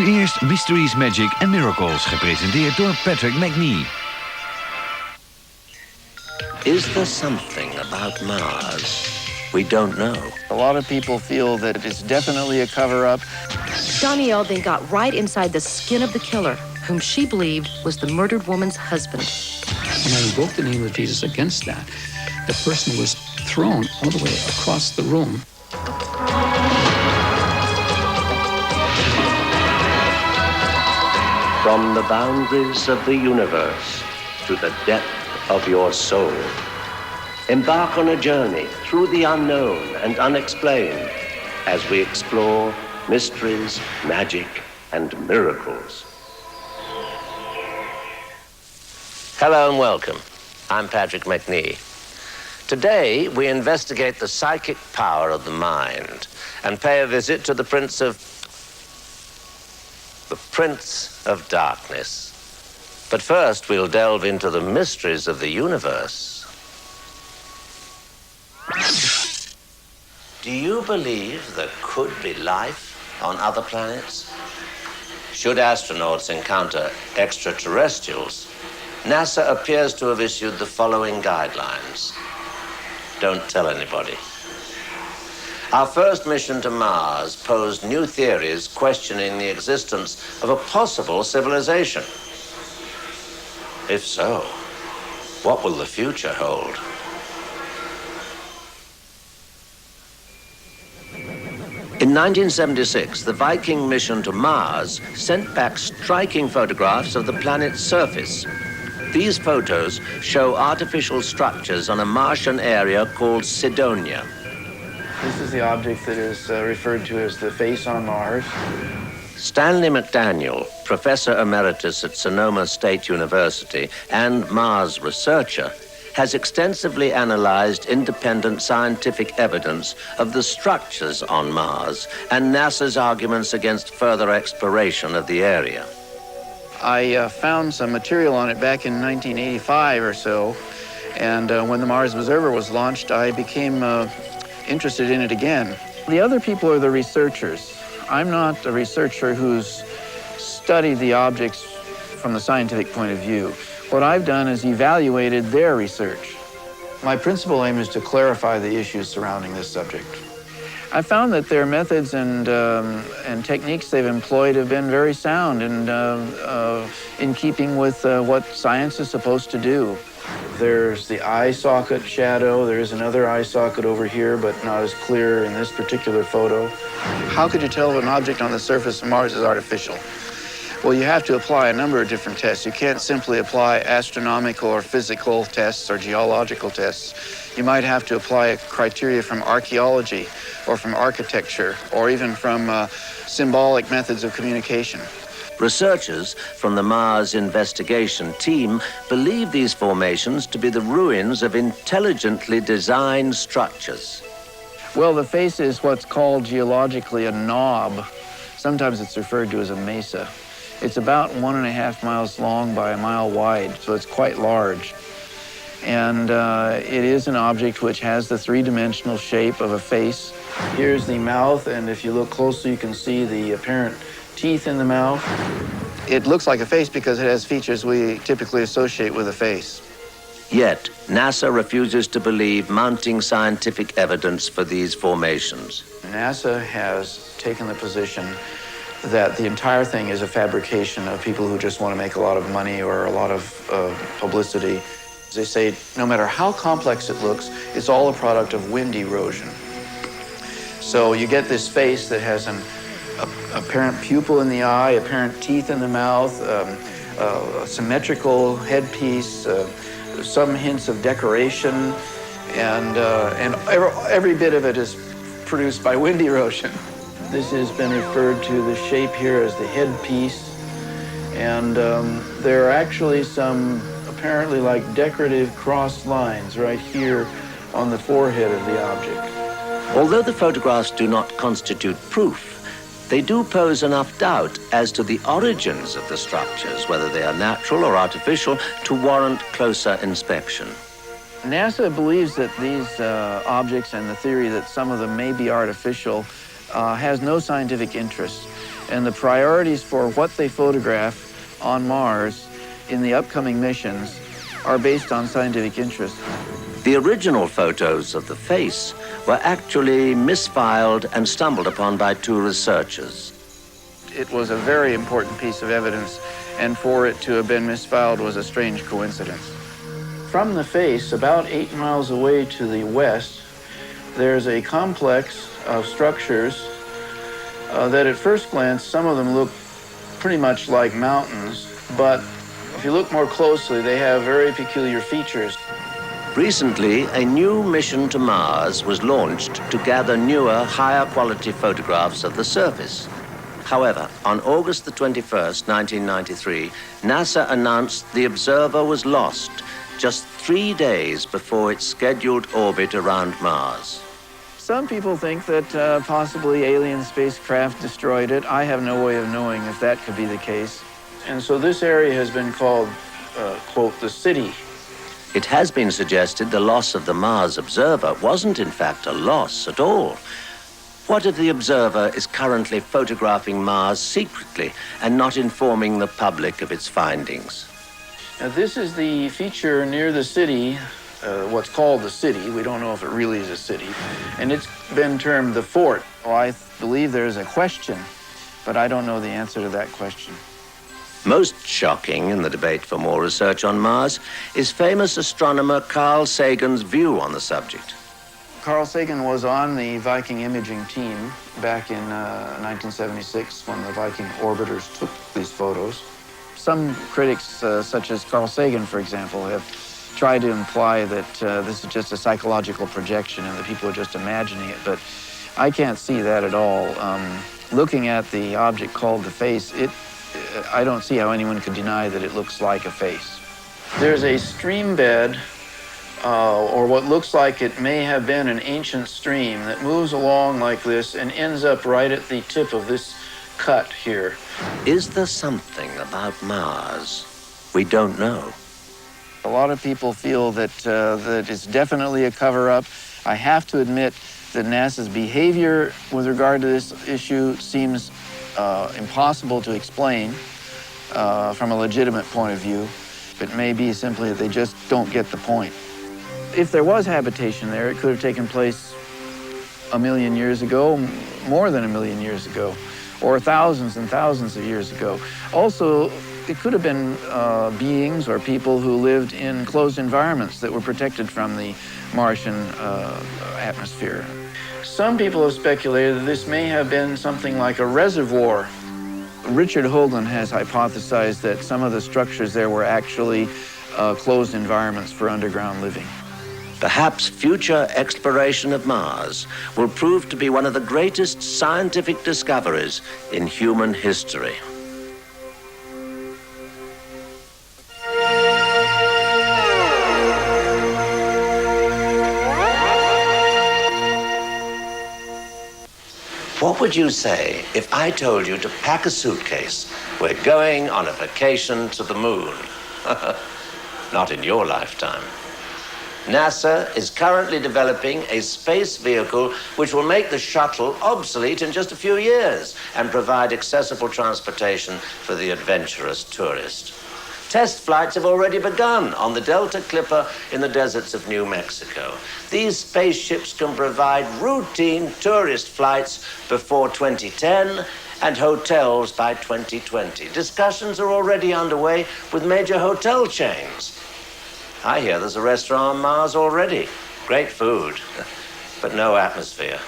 Nu eerst Mysteries, Magic and Miracles, gepresenteerd door Patrick McNee. Is there something about Mars we don't know? A lot of people feel that it is definitely a cover-up. Danielle then got right inside the skin of the killer, whom she believed was the murdered woman's husband. When I invoked the name of Jesus against that, the person was thrown all the way across the room. From the boundaries of the universe to the depth of your soul, embark on a journey through the unknown and unexplained as we explore mysteries, magic, and miracles. Hello and welcome. I'm Patrick McNee. Today, we investigate the psychic power of the mind and pay a visit to the Prince of Darkness. But first, we'll delve into the mysteries of the universe. Do you believe there could be life on other planets? Should astronauts encounter extraterrestrials, NASA appears to have issued the following guidelines. Don't tell anybody. Our first mission to Mars posed new theories questioning the existence of a possible civilization. If so, what will the future hold? In 1976, the Viking mission to Mars sent back striking photographs of the planet's surface. These photos show artificial structures on a Martian area called Cydonia. This is the object that is referred to as the face on Mars. Stanley McDaniel, professor emeritus at Sonoma State University and Mars researcher, has extensively analyzed independent scientific evidence of the structures on Mars and NASA's arguments against further exploration of the area. I found some material on it back in 1985 or so, and when the Mars Observer was launched, I became interested in it again. The other people are the researchers. I'm not a researcher who's studied the objects from the scientific point of view. What I've done is evaluated their research. My principal aim is to clarify the issues surrounding this subject. I found that their methods and techniques they've employed have been very sound and in keeping with what science is supposed to do. There's the eye socket shadow. There's another eye socket over here, but not as clear in this particular photo. How could you tell if an object on the surface of Mars is artificial? Well, you have to apply a number of different tests. You can't simply apply astronomical or physical tests or geological tests. You might have to apply criteria from archaeology or from architecture or even from symbolic methods of communication. Researchers from the Mars investigation team believe these formations to be the ruins of intelligently designed structures. Well, the face is what's called geologically a knob. Sometimes it's referred to as a mesa. It's about 1.5 miles long by a mile wide, so it's quite large. And it is an object which has the three-dimensional shape of a face. Here's the mouth, and if you look closely, you can see the apparent teeth in the mouth. It looks like a face because it has features we typically associate with a face. Yet, NASA refuses to believe mounting scientific evidence for these formations. NASA has taken the position that the entire thing is a fabrication of people who just want to make a lot of money or a lot of publicity. They say no matter how complex it looks, it's all a product of wind erosion. So you get this face that has an apparent pupil in the eye, apparent teeth in the mouth, a symmetrical headpiece, some hints of decoration, and every bit of it is produced by wind erosion. This has been referred to the shape here as the headpiece, and there are actually some apparently like decorative crossed lines right here on the forehead of the object. Although the photographs do not constitute proof, they do pose enough doubt as to the origins of the structures, whether they are natural or artificial, to warrant closer inspection. NASA believes that these objects and the theory that some of them may be artificial has no scientific interest. And the priorities for what they photograph on Mars in the upcoming missions are based on scientific interest. The original photos of the face were actually misfiled and stumbled upon by two researchers. It was a very important piece of evidence, and for it to have been misfiled was a strange coincidence. From the face, about 8 miles away to the west, there's a complex of structures that at first glance, some of them look pretty much like mountains, but if you look more closely, they have very peculiar features. Recently, a new mission to Mars was launched to gather newer, higher quality photographs of the surface. However, on August the 21st, 1993, NASA announced the observer was lost just 3 days before its scheduled orbit around Mars. Some people think that possibly alien spacecraft destroyed it. I have no way of knowing if that could be the case. And so this area has been called, quote, the city. It has been suggested the loss of the Mars observer wasn't in fact a loss at all. What if the observer is currently photographing Mars secretly and not informing the public of its findings? Now, this is the feature near the city, what's called the city. We don't know if it really is a city. And it's been termed the fort. Well, I believe there's a question, but I don't know the answer to that question. Most shocking in the debate for more research on Mars is famous astronomer Carl Sagan's view on the subject. Carl Sagan was on the Viking imaging team back in 1976 when the Viking orbiters took these photos. Some critics, such as Carl Sagan, for example, have tried to imply that this is just a psychological projection and that people are just imagining it, but I can't see that at all. Looking at the object called the face, I don't see how anyone could deny that it looks like a face. There's a stream bed, or what looks like it may have been an ancient stream that moves along like this and ends up right at the tip of this cut here. Is there something about Mars we don't know? A lot of people feel that it's definitely a cover-up. I have to admit that NASA's behavior with regard to this issue seems impossible to explain from a legitimate point of view. It may be simply that they just don't get the point. If there was habitation there, it could have taken place 1 million years ago, more than 1 million years ago, or thousands and thousands of years ago. Also, it could have been beings or people who lived in closed environments that were protected from the Martian atmosphere. Some people have speculated that this may have been something like a reservoir. Richard Hoagland has hypothesized that some of the structures there were actually closed environments for underground living. Perhaps future exploration of Mars will prove to be one of the greatest scientific discoveries in human history. What would you say if I told you to pack a suitcase? We're going on a vacation to the moon. Not in your lifetime. NASA is currently developing a space vehicle which will make the shuttle obsolete in just a few years and provide accessible transportation for the adventurous tourist. Test flights have already begun on the Delta Clipper in the deserts of New Mexico. These spaceships can provide routine tourist flights before 2010 and hotels by 2020. Discussions are already underway with major hotel chains. I hear there's a restaurant on Mars already. Great food, but no atmosphere.